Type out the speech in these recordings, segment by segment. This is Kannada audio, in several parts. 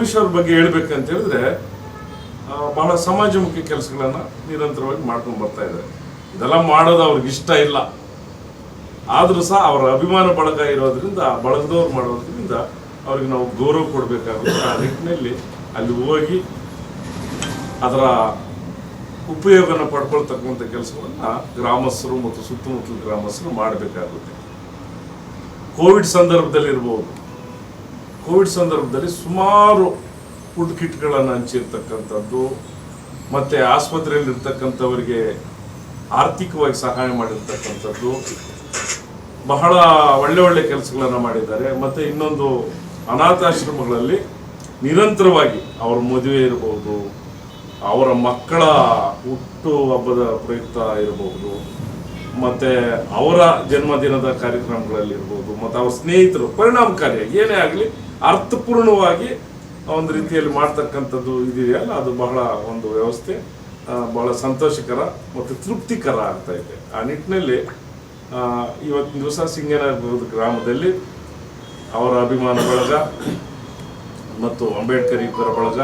ಗೌರೀಶ್ ಅವ್ರ ಬಗ್ಗೆ ಹೇಳ್ಬೇಕಂತ ಹೇಳಿದ್ರೆ ಬಹಳ ಸಮಾಜಮುಖಿ ಕೆಲಸಗಳನ್ನು ನಿರಂತರವಾಗಿ ಮಾಡ್ಕೊಂಡು ಬರ್ತಾ ಇದ್ದಾರೆ. ಇದೆಲ್ಲ ಮಾಡೋದು ಅವ್ರಿಗೆ ಇಷ್ಟ ಇಲ್ಲ, ಆದರೂ ಸಹ ಅವರ ಅಭಿಮಾನ ಬಳಗ ಇರೋದ್ರಿಂದ, ಬಳಗದವ್ರು ಮಾಡೋದ್ರಿಂದ ಅವ್ರಿಗೆ ನಾವು ಗೌರವ ಕೊಡಬೇಕಾಗುತ್ತೆ. ಆ ನಿಟ್ಟಿನಲ್ಲಿ ಅಲ್ಲಿ ಹೋಗಿ ಅದರ ಉಪಯೋಗನ ಪಡ್ಕೊಳ್ತಕ್ಕಂಥ ಕೆಲಸವನ್ನು ಗ್ರಾಮಸ್ಥರು ಮತ್ತು ಸುತ್ತಮುತ್ತಲ ಗ್ರಾಮಸ್ಥರು ಮಾಡಬೇಕಾಗುತ್ತೆ. ಕೋವಿಡ್ ಸಂದರ್ಭದಲ್ಲಿ ಸುಮಾರು ಫುಡ್ ಕಿಟ್ಗಳನ್ನು ಹಂಚಿರ್ತಕ್ಕಂಥದ್ದು, ಮತ್ತು ಆಸ್ಪತ್ರೆಯಲ್ಲಿರ್ತಕ್ಕಂಥವರಿಗೆ ಆರ್ಥಿಕವಾಗಿ ಸಹಾಯ ಮಾಡಿರ್ತಕ್ಕಂಥದ್ದು, ಬಹಳ ಒಳ್ಳೆ ಕೆಲಸಗಳನ್ನು ಮಾಡಿದ್ದಾರೆ. ಮತ್ತು ಇನ್ನೊಂದು ಅನಾಥಾಶ್ರಮಗಳಲ್ಲಿ ನಿರಂತರವಾಗಿ ಅವರ ಮದುವೆ ಇರಬಹುದು, ಅವರ ಮಕ್ಕಳ ಹುಟ್ಟು ಹಬ್ಬದ ಪ್ರಯುಕ್ತ ಇರಬಹುದು, ಮತ್ತು ಅವರ ಜನ್ಮದಿನದ ಕಾರ್ಯಕ್ರಮಗಳಲ್ಲಿರ್ಬೋದು, ಮತ್ತು ಅವರ ಸ್ನೇಹಿತರು ಪರಿಣಾಮಕಾರಿ ಏನೇ ಆಗಲಿ ಅರ್ಥಪೂರ್ಣವಾಗಿ ಒಂದು ರೀತಿಯಲ್ಲಿ ಮಾಡ್ತಕ್ಕಂಥದ್ದು ಇದೆಯಲ್ಲ, ಅದು ಬಹಳ ಒಂದು ವ್ಯವಸ್ಥೆ ಬಹಳ ಸಂತೋಷಕರ ಮತ್ತು ತೃಪ್ತಿಕರ ಆಗ್ತಾ ಇದೆ. ಆ ನಿಟ್ಟಿನಲ್ಲಿ ಇವತ್ತಿನ ದಿವಸ ಸಿಂಗೇನಹಳ್ಳಿ ಗ್ರಾಮದಲ್ಲಿ ಅವರ ಅಭಿಮಾನ ಬಳಗ ಮತ್ತು ಅಂಬೇಡ್ಕರ್ ಯುವಕರ ಬಳಗ,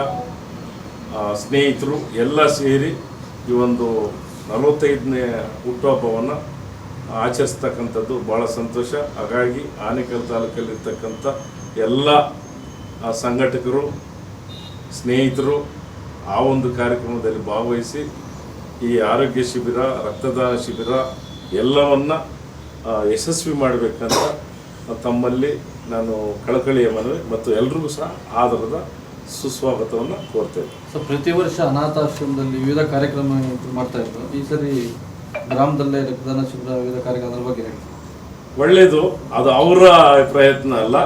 ಸ್ನೇಹಿತರು ಎಲ್ಲ ಸೇರಿ ಈ ಒಂದು 45ನೇ ಹುಟ್ಟುಹಬ್ಬವನ್ನು ಆಚರಿಸ್ತಕ್ಕಂಥದ್ದು ಭಾಳ ಸಂತೋಷ. ಹಾಗಾಗಿ ಆನೇಕಲ್ ತಾಲೂಕಲ್ಲಿರ್ತಕ್ಕಂಥ ಎಲ್ಲ ಸಂಘಟಕರು, ಸ್ನೇಹಿತರು ಆ ಒಂದು ಕಾರ್ಯಕ್ರಮದಲ್ಲಿ ಭಾಗವಹಿಸಿ ಈ ಆರೋಗ್ಯ ಶಿಬಿರ, ರಕ್ತದಾನ ಶಿಬಿರ ಎಲ್ಲವನ್ನ ಯಶಸ್ವಿ ಮಾಡಬೇಕಂತ ತಮ್ಮಲ್ಲಿ ನಾನು ಕಳಕಳಿಯ ಮನವಿ ಮತ್ತು ಎಲ್ರಿಗೂ ಸಹ ಆದರದ ಸುಸ್ವಾಗತವನ್ನು ಕೋರ್ತೇವೆ. ಸೊ ಪ್ರತಿ ವರ್ಷ ಅನಾಥಾಶ್ರಮದಲ್ಲಿ ವಿವಿಧ ಕಾರ್ಯಕ್ರಮ ಮಾಡ್ತಾ ಇರ್ತಾರೆ. ಈ ಸರಿ ಗ್ರಾಮದಲ್ಲೇ ರಕ್ತದಾನ ಶಿಬಿರ ವಿವಿಧ ಕಾರ್ಯಕ್ರಮದ ಬಗ್ಗೆ ಒಳ್ಳೆಯದು. ಅದು ಅವರ ಪ್ರಯತ್ನ ಅಲ್ಲ,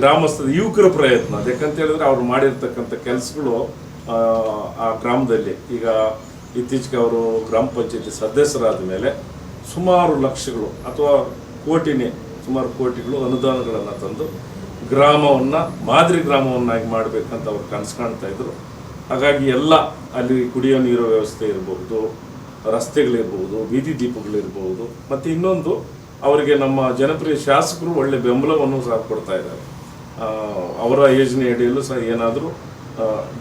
ಗ್ರಾಮಸ್ಥರ ಯುವಕರ ಪ್ರಯತ್ನ. ಯಾಕಂತ ಹೇಳಿದ್ರೆ ಅವ್ರು ಮಾಡಿರ್ತಕ್ಕಂಥ ಕೆಲಸಗಳು ಆ ಗ್ರಾಮದಲ್ಲಿ ಈಗ ಇತ್ತೀಚೆಗೆ ಅವರು ಗ್ರಾಮ ಪಂಚಾಯತಿ ಸದಸ್ಯರಾದ ಮೇಲೆ ಸುಮಾರು ಲಕ್ಷಗಳು ಅಥವಾ ಸುಮಾರು ಕೋಟಿಗಳು ಅನುದಾನಗಳನ್ನು ತಂದು ಗ್ರಾಮವನ್ನು ಮಾದರಿ ಗ್ರಾಮವನ್ನಾಗಿ ಮಾಡಬೇಕಂತ ಅವ್ರು ಕನಸು ಕಾಣ್ತಾ ಇದ್ರು. ಹಾಗಾಗಿ ಎಲ್ಲ ಅಲ್ಲಿ ಕುಡಿಯೋ ನೀರು ವ್ಯವಸ್ಥೆ ಇರಬಹುದು, ರಸ್ತೆಗಳಿರ್ಬೋದು, ಬೀದಿ ದೀಪಗಳಿರ್ಬೋದು, ಮತ್ತು ಇನ್ನೊಂದು ಅವರಿಗೆ ನಮ್ಮ ಜನಪ್ರಿಯ ಶಾಸಕರು ಒಳ್ಳೆ ಬೆಂಬಲವನ್ನು ಸಹ ಕೊಡ್ತಾ ಇದ್ದಾರೆ. ಅವರ ಯೋಜನೆ ಅಡಿಯಲ್ಲೂ ಸಹ ಏನಾದರೂ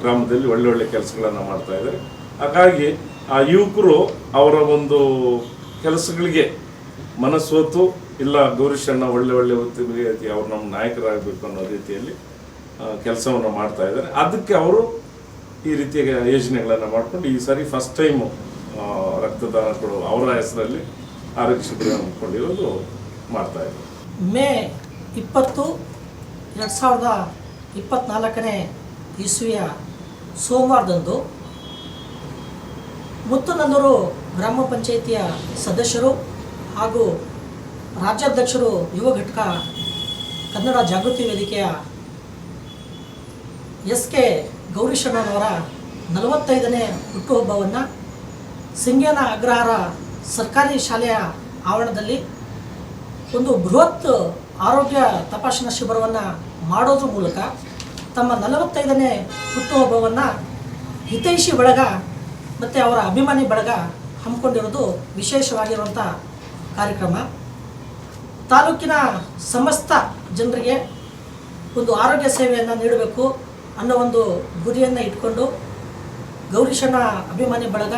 ಗ್ರಾಮದಲ್ಲಿ ಒಳ್ಳೊಳ್ಳೆ ಕೆಲಸಗಳನ್ನು ಮಾಡ್ತಾ ಇದ್ದಾರೆ. ಹಾಗಾಗಿ ಆ ಯುವಕರು ಅವರ ಒಂದು ಕೆಲಸಗಳಿಗೆ ಮನಸ್ಸೋತು ಇಲ್ಲ ಗೌರೀಶಣ್ಣ ಒಳ್ಳೆ ಹೊತ್ತಿಗೆ ಅವ್ರು ನಮ್ಮ ನಾಯಕರಾಗಬೇಕು ಅನ್ನೋ ರೀತಿಯಲ್ಲಿ ಕೆಲಸವನ್ನು ಮಾಡ್ತಾ ಇದ್ದಾರೆ. ಅದಕ್ಕೆ ಅವರು ಈ ರೀತಿಯ ಯೋಜನೆಗಳನ್ನು ಮಾಡಿಕೊಂಡು ಈ ಸಾರಿ ಫಸ್ಟ್ ಟೈಮು ರಕ್ತದಾನ ಕೊಡುವ ಅವರ ಹೆಸರಲ್ಲಿ ಆರೋಗ್ಯ ಶಿಬಿರ ಹಮ್ಮಿಕೊಂಡಿರೋದು ಮಾಡ್ತಾ ಇದ್ದಾರೆ. ಮೇ 20, 2024 ಇಸ್ವಿಯ ಸೋಮವಾರದಂದು ಮುತ್ತನಲ್ಲೂರು ಗ್ರಾಮ ಪಂಚಾಯಿತಿಯ ಸದಸ್ಯರು ಹಾಗೂ ರಾಜ್ಯಾಧ್ಯಕ್ಷರು ಯುವ ಘಟಕ ಕನ್ನಡ ಜಾಗೃತಿ ವೇದಿಕೆಯ SK ಗೌರೀಶಣ್ಣನವರ 45ನೇ ಹುಟ್ಟುಹಬ್ಬವನ್ನು ಸಿಂಗೇನ ಅಗ್ರಹಾರ ಸರ್ಕಾರಿ ಶಾಲೆಯ ಆವರಣದಲ್ಲಿ ಒಂದು ಬೃಹತ್ ಆರೋಗ್ಯ ತಪಾಸಣಾ ಶಿಬಿರವನ್ನು ಮಾಡೋದ್ರ ಮೂಲಕ ತಮ್ಮ 45ನೇ ಹುಟ್ಟುಹಬ್ಬವನ್ನು ಹಿತೈಷಿ ಬಳಗ ಮತ್ತು ಅವರ ಅಭಿಮಾನಿ ಬಳಗ ಹಮ್ಮಿಕೊಂಡಿರೋದು ವಿಶೇಷವಾಗಿರುವಂಥ ಕಾರ್ಯಕ್ರಮ. ತಾಲೂಕಿನ ಸಮಸ್ತ ಜನರಿಗೆ ಒಂದು ಆರೋಗ್ಯ ಸೇವೆಯನ್ನು ನೀಡಬೇಕು ಅನ್ನೋ ಒಂದು ಗುರಿಯನ್ನು ಇಟ್ಕೊಂಡು ಗೌರೀಶಣ್ಣ ಅಭಿಮಾನಿ ಬಳಗ,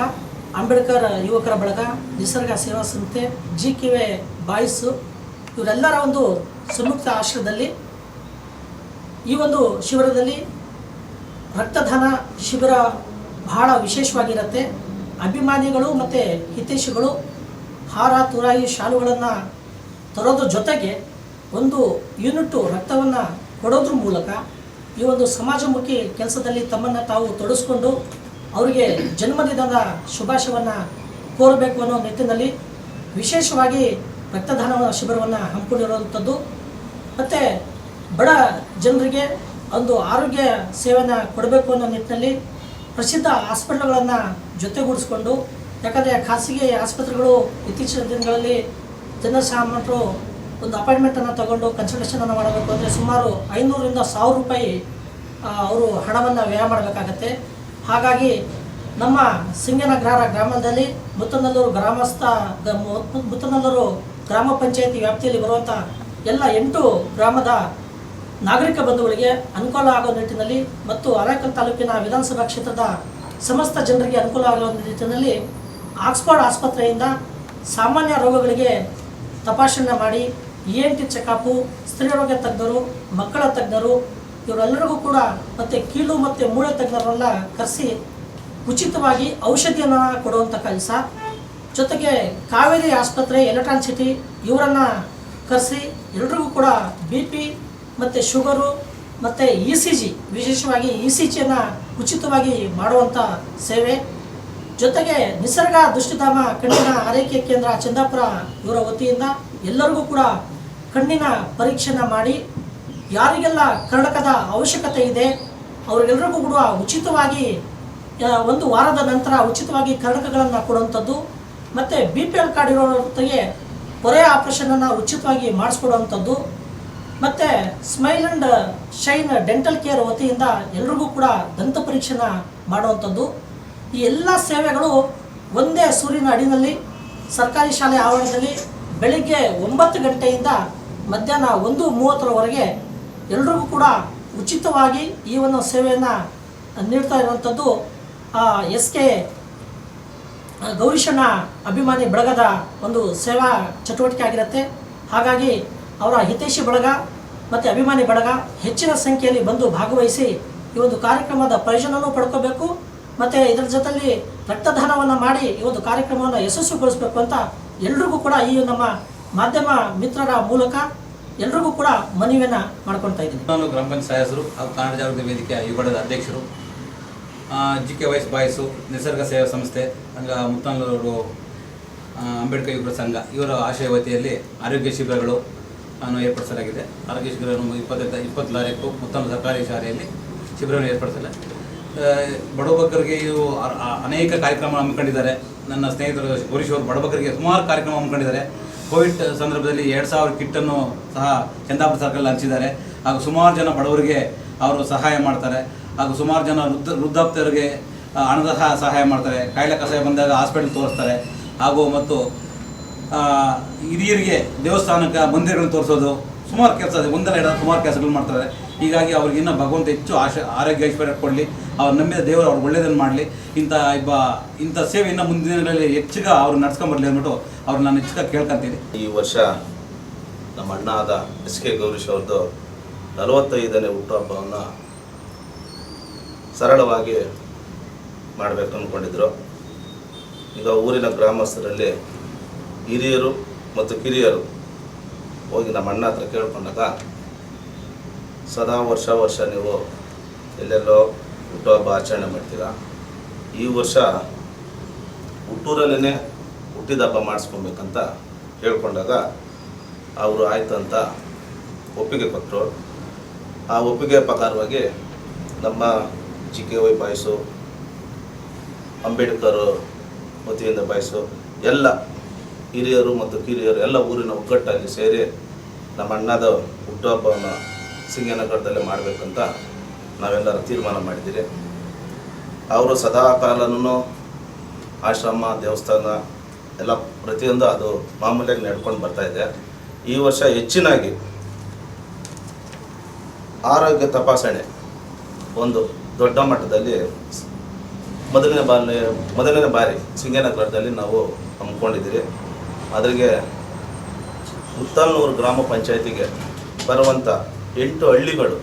ಅಂಬೇಡ್ಕರ್ ಯುವಕರ ಬಳಗ, ನಿಸರ್ಗ ಸೇವಾ ಸಂಸ್ಥೆ, GKV ಬಾಯ್ಸು ಇವರೆಲ್ಲರ ಒಂದು ಸಂಯುಕ್ತ ಆಶ್ರಯದಲ್ಲಿ ಈ ಒಂದು ಶಿಬಿರದಲ್ಲಿ ರಕ್ತದಾನ ಶಿಬಿರ ಬಹಳ ವಿಶೇಷವಾಗಿರುತ್ತೆ. ಅಭಿಮಾನಿಗಳು ಮತ್ತು ಹಿತೈಷಿಗಳು ಹಾರ ತುರಾಯಿ ಶಾಲುಗಳನ್ನು ತರೋದ್ರ ಜೊತೆಗೆ ಒಂದು ಯೂನಿಟ್ಟು ರಕ್ತವನ್ನು ಕೊಡೋದ್ರ ಮೂಲಕ ಈ ಒಂದು ಸಮಾಜಮುಖಿ ಕೆಲಸದಲ್ಲಿ ತಮ್ಮನ್ನು ತಾವು ತೊಡಗಿಸ್ಕೊಂಡು ಅವರಿಗೆ ಜನ್ಮದಿನದ ಶುಭಾಶಯವನ್ನು ಕೋರಬೇಕು ಅನ್ನೋ ನಿಟ್ಟಿನಲ್ಲಿ ವಿಶೇಷವಾಗಿ ರಕ್ತದಾನ ಶಿಬಿರವನ್ನು ಹಮ್ಮಿಕೊಂಡಿರುವಂಥದ್ದು. ಮತ್ತು ಬಡ ಜನರಿಗೆ ಒಂದು ಆರೋಗ್ಯ ಸೇವೆಯನ್ನು ಕೊಡಬೇಕು ಅನ್ನೋ ನಿಟ್ಟಿನಲ್ಲಿ ಪ್ರಸಿದ್ಧ ಹಾಸ್ಪಿಟ್ಲ್ಗಳನ್ನು ಜೊತೆಗೂಡಿಸ್ಕೊಂಡು, ಯಾಕಂದರೆ ಖಾಸಗಿ ಆಸ್ಪತ್ರೆಗಳು ಇತ್ತೀಚಿನ ದಿನಗಳಲ್ಲಿ ಜನಸಾಮಾನ್ಯರು ಒಂದು ಅಪಾಯಿಂಟ್ಮೆಂಟನ್ನು ತಗೊಂಡು ಕನ್ಸಲ್ಟೇಷನನ್ನು ಮಾಡಬೇಕು ಅಂದರೆ ಸುಮಾರು 500ರಿಂದ 1000 ರೂಪಾಯಿ ಅವರು ಹಣವನ್ನು ವ್ಯಯ ಮಾಡಬೇಕಾಗತ್ತೆ. ಹಾಗಾಗಿ ನಮ್ಮ ಸಿಂಗೇನಹಳ್ಳಿ ಗ್ರಾಮದಲ್ಲಿ ಮುತ್ತನಲ್ಲೂರು ಗ್ರಾಮ ಪಂಚಾಯಿತಿ ವ್ಯಾಪ್ತಿಯಲ್ಲಿ ಬರುವಂಥ ಎಲ್ಲ 8 ಗ್ರಾಮದ ನಾಗರಿಕ ಬಂಧುಗಳಿಗೆ ಅನುಕೂಲ ಆಗೋ ನಿಟ್ಟಿನಲ್ಲಿ ಮತ್ತು ಆನೇಕಲ್ ತಾಲೂಕಿನ ವಿಧಾನಸಭಾ ಕ್ಷೇತ್ರದ ಸಮಸ್ತ ಜನರಿಗೆ ಅನುಕೂಲ ಆಗೋ ನಿಟ್ಟಿನಲ್ಲಿ ಆಕ್ಸ್ಫರ್ಡ್ ಆಸ್ಪತ್ರೆಯಿಂದ ಸಾಮಾನ್ಯ ರೋಗಗಳಿಗೆ ತಪಾಸಣೆ ಮಾಡಿ ENT ಚೆಕಪ್ಪು, ಸ್ತ್ರೀರೋಗ ತಜ್ಞರು, ಮಕ್ಕಳ ತಜ್ಞರು ಇವರೆಲ್ಲರಿಗೂ ಕೂಡ ಮತ್ತು ಕೀಲು ಮತ್ತು ಮೂಳೆ ತಜ್ಞರನ್ನೆಲ್ಲ ಕರೆಸಿ ಉಚಿತವಾಗಿ ಔಷಧಿಯನ್ನು ಕೊಡುವಂಥ ಕೆಲಸ. ಜೊತೆಗೆ ಕಾವೇರಿ ಆಸ್ಪತ್ರೆ, ಎಲೆಕ್ಟ್ರಾನ್ ಸಿಟಿ ಇವರನ್ನು ಕರೆಸಿ ಎಲ್ರಿಗೂ ಕೂಡ BP ಮತ್ತು ಶುಗರು ಮತ್ತು ECG, ವಿಶೇಷವಾಗಿ ECGಯನ್ನು ಉಚಿತವಾಗಿ ಮಾಡುವಂಥ ಸೇವೆ. ಜೊತೆಗೆ ನಿಸರ್ಗ ದೃಷ್ಟಿಧಾಮ ಕಣ್ಣಿನ ಆರೈಕೆ ಕೇಂದ್ರ ಚಂದಾಪುರ ಇವರ ವತಿಯಿಂದ ಎಲ್ಲರಿಗೂ ಕೂಡ ಕಣ್ಣಿನ ಪರೀಕ್ಷೆನ ಮಾಡಿ ಯಾರಿಗೆಲ್ಲ ಕನ್ನಡಕದ ಅವಶ್ಯಕತೆ ಇದೆ ಅವರಿಗೆಲ್ಲರಿಗೂ ಕೂಡ ಉಚಿತವಾಗಿ 1 ವಾರದ ನಂತರ ಉಚಿತವಾಗಿ ಕನ್ನಡಕಗಳನ್ನು ಕೊಡುವಂಥದ್ದು. ಮತ್ತು BPL ಕಾರ್ಡ್ ಇರೋರಿಗೆ ಪೊರೆ ಆಪರೇಷನನ್ನು ಉಚಿತವಾಗಿ ಮಾಡಿಸ್ಕೊಡುವಂಥದ್ದು. ಮತ್ತು smile and shine dental care ವತಿಯಿಂದ ಎಲ್ರಿಗೂ ಕೂಡ ದಂತ ಪರೀಕ್ಷೆನ ಮಾಡುವಂಥದ್ದು. ಈ ಎಲ್ಲ ಸೇವೆಗಳು ಒಂದೇ ಸೂರಿನ ಅಡಿನಲ್ಲಿ ಸರ್ಕಾರಿ ಶಾಲೆ ಆವರಣದಲ್ಲಿ ಬೆಳಿಗ್ಗೆ 9 ಗಂಟೆಯಿಂದ ಮಧ್ಯಾಹ್ನ 1:30ರವರೆಗೆ ಎಲ್ರಿಗೂ ಕೂಡ ಉಚಿತವಾಗಿ ಈ ಒಂದು ಸೇವೆಯನ್ನು ನೀಡ್ತಾ ಇರುವಂಥದ್ದು SK ಗೌರೀಶಣ್ಣ ಅಭಿಮಾನಿ ಬಳಗದ ಒಂದು ಸೇವಾ ಚಟುವಟಿಕೆ ಆಗಿರುತ್ತೆ. ಹಾಗಾಗಿ ಅವರ ಹಿತೈಷಿ ಬಳಗ ಮತ್ತು ಅಭಿಮಾನಿ ಬಳಗ ಹೆಚ್ಚಿನ ಸಂಖ್ಯೆಯಲ್ಲಿ ಬಂದು ಭಾಗವಹಿಸಿ ಈ ಒಂದು ಕಾರ್ಯಕ್ರಮದ ಪ್ರಯೋಜನವೂ ಪಡ್ಕೋಬೇಕು ಮತ್ತು ಇದರ ಜೊತೆಯಲ್ಲಿ ರಕ್ತದಾನವನ್ನು ಮಾಡಿ ಈ ಒಂದು ಕಾರ್ಯಕ್ರಮವನ್ನು ಯಶಸ್ವಿಗೊಳಿಸಬೇಕು ಅಂತ ಎಲ್ರಿಗೂ ಕೂಡ ಈ ನಮ್ಮ ಮಾಧ್ಯಮ ಮಿತ್ರರ ಮೂಲಕ ಎಲ್ರಿಗೂ ಕೂಡ ಮನವಿಯನ್ನು ಮಾಡ್ಕೊಳ್ತಾ ಇದ್ದೀನಿ. ನಾನು ಗ್ರಾಮ ಪಂಚಾಯತ್ ಸದಸ್ಯರು ಹಾಗೂ ಕನ್ನಡ ಜಾಗೃತಿ ವೇದಿಕೆಯ ಯುವಕರ ಅಧ್ಯಕ್ಷರು, GK ವೈಸ್ ಬಾಯ್ಸು, ನಿಸರ್ಗ ಸೇವಾ ಸಂಸ್ಥೆ, ಮುತ್ತನೂರು ಅಂಬೇಡ್ಕರ್ ಯುವಕರ ಸಂಘ ಇವರ ಆಶಯ ವತಿಯಲ್ಲಿ ಆರೋಗ್ಯ ಶಿಬಿರಗಳು ಏರ್ಪಡಿಸಲಾಗಿದೆ. ಆರೋಗ್ಯ ಶಿಬಿರವನ್ನು 20 ತಾರೀಕು ಮುತ್ತನೂರು ಸರ್ಕಾರಿ ಶಾಲೆಯಲ್ಲಿ ಶಿಬಿರವನ್ನು ಏರ್ಪಡಿಸಲಾಗಿದೆ. ಬಡಬಗ್ಗರಿಗೆ ಇವು ಅನೇಕ ಕಾರ್ಯಕ್ರಮ ಹಮ್ಮಿಕೊಂಡಿದ್ದಾರೆ. ನನ್ನ ಸ್ನೇಹಿತರು ಗೌರೀಶ್ ಅವರು ಬಡಬಗ್ಗರಿಗೆ ಸುಮಾರು ಕಾರ್ಯಕ್ರಮ ಹಮ್ಮಿಕೊಂಡಿದ್ದಾರೆ. ಕೋವಿಡ್ ಸಂದರ್ಭದಲ್ಲಿ 2000 ಕಿಟ್ಟನ್ನು ಸಹ ಚಂದಾಪುರ ಸರ್ಕಲ್ ಹಂಚಿದ್ದಾರೆ. ಹಾಗೂ ಸುಮಾರು ಜನ ಬಡವರಿಗೆ ಅವರು ಸಹಾಯ ಮಾಡ್ತಾರೆ. ಹಾಗೂ ಸುಮಾರು ಜನ ವೃದ್ಧಾಪ್ತರಿಗೆ ಹಣದ ಸಹಾಯ ಮಾಡ್ತಾರೆ. ಕಾಯಿಲೆ ಕಸಾಯ ಬಂದಾಗ ಹಾಸ್ಪಿಟಲ್ ತೋರಿಸ್ತಾರೆ. ಹಾಗೂ ಮತ್ತು ಹಿರಿಯರಿಗೆ ದೇವಸ್ಥಾನಕ್ಕೆ ಮಂದಿರಗಳನ್ನು ತೋರಿಸೋದು ಸುಮಾರು ಕೆಲಸ ಇದೆ. ಒಂದರ ಎರಡು ಸುಮಾರು ಕೆಲಸಗಳು ಮಾಡ್ತಾರೆ. ಹೀಗಾಗಿ ಅವ್ರಿಗೆ ಇನ್ನೂ ಭಗವಂತ ಹೆಚ್ಚು ಆರೋಗ್ಯ ಐಶ್ವರ್ಯ ಕೊಡಲಿ, ಅವ್ರು ನಂಬಿದ ದೇವರು ಅವ್ರು ಒಳ್ಳೆಯದನ್ನು ಮಾಡಲಿ. ಇಂಥ ಸೇವೆ ಇನ್ನು ಮುಂದಿನ ದಿನಗಳಲ್ಲಿ ಹೆಚ್ಚಿಗೆ ಅವ್ರು ನಡ್ಸ್ಕೊಂಬರಲಿ ಅಂದ್ಬಿಟ್ಟು ಅವ್ರು ನಾನು ಹೆಚ್ಚಿಗೆ ಕೇಳ್ಕೊತೀನಿ. ಈ ವರ್ಷ ನಮ್ಮ ಅಣ್ಣ ಆದ SK ಗೌರೀಶ್ ಅವ್ರದ್ದು 45ನೇ ಹುಟ್ಟುಹಬ್ಬವನ್ನು ಸರಳವಾಗಿ ಮಾಡಬೇಕು ಅಂದ್ಕೊಂಡಿದ್ರು. ಈಗ ಊರಿನ ಗ್ರಾಮಸ್ಥರಲ್ಲಿ ಹಿರಿಯರು ಮತ್ತು ಕಿರಿಯರು ಹೋಗಿ ನಮ್ಮ ಅಣ್ಣ ಹತ್ರ ಕೇಳ್ಕೊಂಡಾಗ, ಸದಾ ವರ್ಷ ನೀವು ಎಲ್ಲೆಲ್ಲೋ ಹುಟ್ಟುಹಬ್ಬ ಆಚರಣೆ ಮಾಡ್ತೀರಾ, ಈ ವರ್ಷ ಹುಟ್ಟೂರಲ್ಲೇ ಹುಟ್ಟಿದ ಹಬ್ಬ ಮಾಡಿಸ್ಕೊಬೇಕಂತ ಹೇಳ್ಕೊಂಡಾಗ ಅವರು ಆಯ್ತು ಅಂತ ಒಪ್ಪಿಗೆ ಕೊಟ್ಟರು. ಆ ಒಪ್ಪಿಗೆ ಪ್ರಕಾರವಾಗಿ ನಮ್ಮ GKY ಬಾಯ್ಸು, ಅಂಬೇಡ್ಕರ್ ವತಿಯಿಂದ ಬಾಯ್ಸು, ಎಲ್ಲ ಹಿರಿಯರು ಮತ್ತು ಕಿರಿಯರು ಎಲ್ಲ ಊರಿನ ಒಗ್ಗಟ್ಟಲ್ಲಿ ಸೇರಿ ನಮ್ಮ ಅಣ್ಣದ ಹುಟ್ಟುಹಬ್ಬವನ್ನು ಸಿಂಗನಗರದಲ್ಲೇ ಮಾಡಬೇಕಂತ ನಾವೆಲ್ಲರೂ ತೀರ್ಮಾನ ಮಾಡಿದ್ದೀರಿ. ಅವರು ಸದಾ ಕಾಲನೂ ಆಶ್ರಮ, ದೇವಸ್ಥಾನ ಎಲ್ಲ ಪ್ರತಿಯೊಂದು ಅದು ಮಾಮೂಲಿಯಾಗಿ ನಡ್ಕೊಂಡು ಬರ್ತಾಯಿದೆ. ಈ ವರ್ಷ ಹೆಚ್ಚಿನಾಗಿ ಆರೋಗ್ಯ ತಪಾಸಣೆ ಒಂದು ದೊಡ್ಡ ಮಟ್ಟದಲ್ಲಿ ಮೊದಲನೇ ಬಾರಿ ಸಿಂಗನಗರದಲ್ಲಿ ನಾವು ಹಮ್ಮಿಕೊಂಡಿದ್ದೀರಿ. ಅದರಿಗೆ ಮುತ್ತನೂರು ಗ್ರಾಮ ಪಂಚಾಯತಿಗೆ ಬರುವಂಥ 8 ಹಳ್ಳಿಗಳು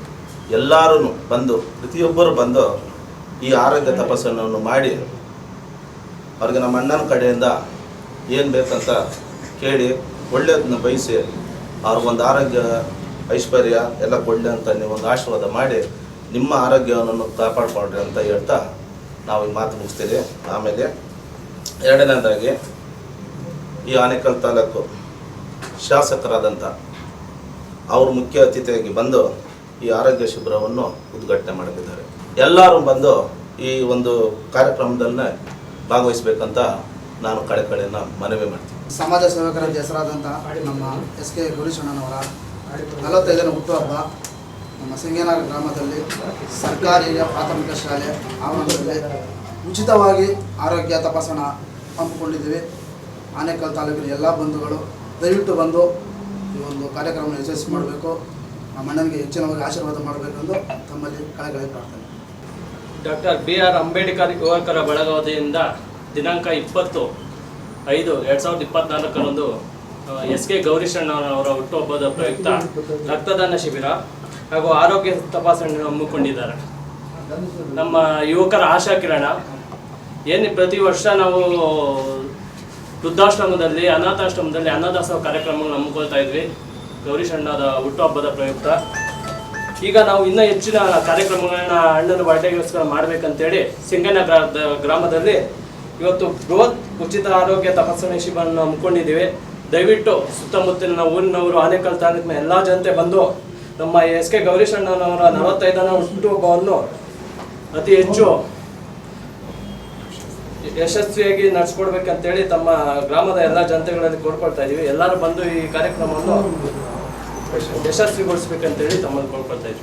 ಎಲ್ಲರೂ ಬಂದು, ಪ್ರತಿಯೊಬ್ಬರು ಬಂದು ಈ ಆರೋಗ್ಯ ತಪಾಸಣೆಯನ್ನು ಮಾಡಿ ಅವ್ರಿಗೆ ನಮ್ಮ ಅಣ್ಣನ ಕಡೆಯಿಂದ ಏನು ಬೇಕಂತ ಕೇಳಿ ಒಳ್ಳೆಯದನ್ನ ಬಯಸಿ ಅವ್ರಿಗೊಂದು ಆರೋಗ್ಯ ಐಶ್ವರ್ಯ ಎಲ್ಲ ಕೊಡಲಿ ಅಂತ ನೀವೊಂದು ಆಶೀರ್ವಾದ ಮಾಡಿ ನಿಮ್ಮ ಆರೋಗ್ಯವನ್ನು ಕಾಪಾಡಿಕೊಳ್ರಿ ಅಂತ ಹೇಳ್ತಾ ನಾವು ಈ ಮಾತು ಮುಗಿಸ್ತೀರಿ. ಆಮೇಲೆ ಎರಡನೇದಾಗಿ ಈ ಆನೇಕಲ್ ತಾಲೂಕು ಶಾಸಕರಾದಂಥ ಅವರು ಮುಖ್ಯ ಅತಿಥಿಯಾಗಿ ಬಂದು ಈ ಆರೋಗ್ಯ ಶಿಬಿರವನ್ನು ಉದ್ಘಾಟನೆ ಮಾಡಲಿದ್ದಾರೆ. ಎಲ್ಲರೂ ಬಂದು ಈ ಒಂದು ಕಾರ್ಯಕ್ರಮದಲ್ಲೇ ಭಾಗವಹಿಸಬೇಕಂತ ನಾನು ಕಳೆಕಳೆಯನ್ನು ಮನವಿ ಮಾಡ್ತೀನಿ. ಸಮಾಜ ಸೇವಕರ ಹೆಸರಾದಂಥ ನಮ್ಮ SK ಗೌರೀಶಣ್ಣನವರ 45ನೇ ಹುಟ್ಟುಹಬ್ಬ ನಮ್ಮ ಸಿಂಗೇನಗರ ಗ್ರಾಮದಲ್ಲಿ ಸರ್ಕಾರಿ ಪ್ರಾಥಮಿಕ ಶಾಲೆ ಆವರಣದಲ್ಲಿ ಉಚಿತವಾಗಿ ಆರೋಗ್ಯ ತಪಾಸಣಾ ಹಮ್ಮಿಕೊಂಡಿದ್ದೀವಿ. ಆನೇಕಲ್ ತಾಲೂಕಿನ ಎಲ್ಲ ಬಂಧುಗಳು ದಯವಿಟ್ಟು ಬಂದು ಈ ಒಂದು ಕಾರ್ಯಕ್ರಮವನ್ನು ಯಶಸ್ವಿ ಮಾಡಬೇಕು. ನಮ್ಮ ಅಣ್ಣನಿಗೆ ಹೆಚ್ಚಿನವಾಗಿ ಆಶೀರ್ವಾದ ಮಾಡಬೇಕೆಂದು ತಮ್ಮಲ್ಲಿ ಕಳಕಳಿ ಪ್ರಾರ್ಥನೆ. ಡಾಕ್ಟರ್ BR ಅಂಬೇಡ್ಕರ್ ಯುವಕರ ಬಳಗದಿಂದ ದಿನಾಂಕ 20/5/2024 SK ಗೌರೀಶಣ್ಣವರ ಹುಟ್ಟುಹಬ್ಬದ ಪ್ರಯುಕ್ತ ರಕ್ತದಾನ ಶಿಬಿರ ಹಾಗೂ ಆರೋಗ್ಯ ತಪಾಸಣೆ ಹಮ್ಮಿಕೊಂಡಿದ್ದಾರೆ. ನಮ್ಮ ಯುವಕರ ಆಶಾ ಕಿರಣ ಏನು ಪ್ರತಿ ವರ್ಷ ನಾವು ವೃದ್ಧಾಶ್ರಮದಲ್ಲಿ ಅನಾಥಾಶ್ರಮದಲ್ಲಿ ಅನ್ನದಾಸೋಹ ಕಾರ್ಯಕ್ರಮವನ್ನು ಹಮ್ಮಿಕೊಳ್ತಾ ಇದ್ವಿ ಗೌರೀಶಣ್ಣದ ಹುಟ್ಟುಹಬ್ಬದ ಪ್ರಯುಕ್ತ. ಈಗ ನಾವು ಇನ್ನೂ ಹೆಚ್ಚಿನ ಕಾರ್ಯಕ್ರಮಗಳನ್ನ ಅಣ್ಣನ ಬರ್ಡೇಗೋಸ್ಕರ ಮಾಡಬೇಕಂತೇಳಿ ಸಿಂಗನ ಗ್ರಾಮದಲ್ಲಿ ಇವತ್ತು ಬೃಹತ್ ಉಚಿತ ಆರೋಗ್ಯ ತಪಾಸಣೆ ಶಿಬಿರವನ್ನು ಹಮ್ಮಿಕೊಂಡಿದ್ದೀವಿ. ದಯವಿಟ್ಟು ಸುತ್ತಮುತ್ತಲಿನ ಊರಿನವರು, ಆನೇಕಲ್ ತಾಲೂಕಿನ ಎಲ್ಲ ಜನತೆ ಬಂದು ನಮ್ಮ SK ಗೌರೀಶಣ್ಣನವರ 45ನೇ ಹುಟ್ಟುಹಬ್ಬವನ್ನು ಅತಿ ಹೆಚ್ಚು ಯಶಸ್ವಿಯಾಗಿ ನಡೆಸ್ಕೊಡ್ಬೇಕಂತೇಳಿ ತಮ್ಮ ಗ್ರಾಮದ ಎಲ್ಲ ಜನತೆಗಳಲ್ಲಿ ಕೋರ್ಕೊಳ್ತಾ ಇದ್ದೀವಿ. ಎಲ್ಲರೂ ಬಂದು ಈ ಕಾರ್ಯಕ್ರಮವನ್ನು ಯಶಸ್ವಿಗೊಳಿಸ್ಬೇಕಂತೇಳಿ ತಮ್ಮಲ್ಲಿ ಕೋರ್ಕೊಳ್ತಾ ಇದ್ದೀವಿ.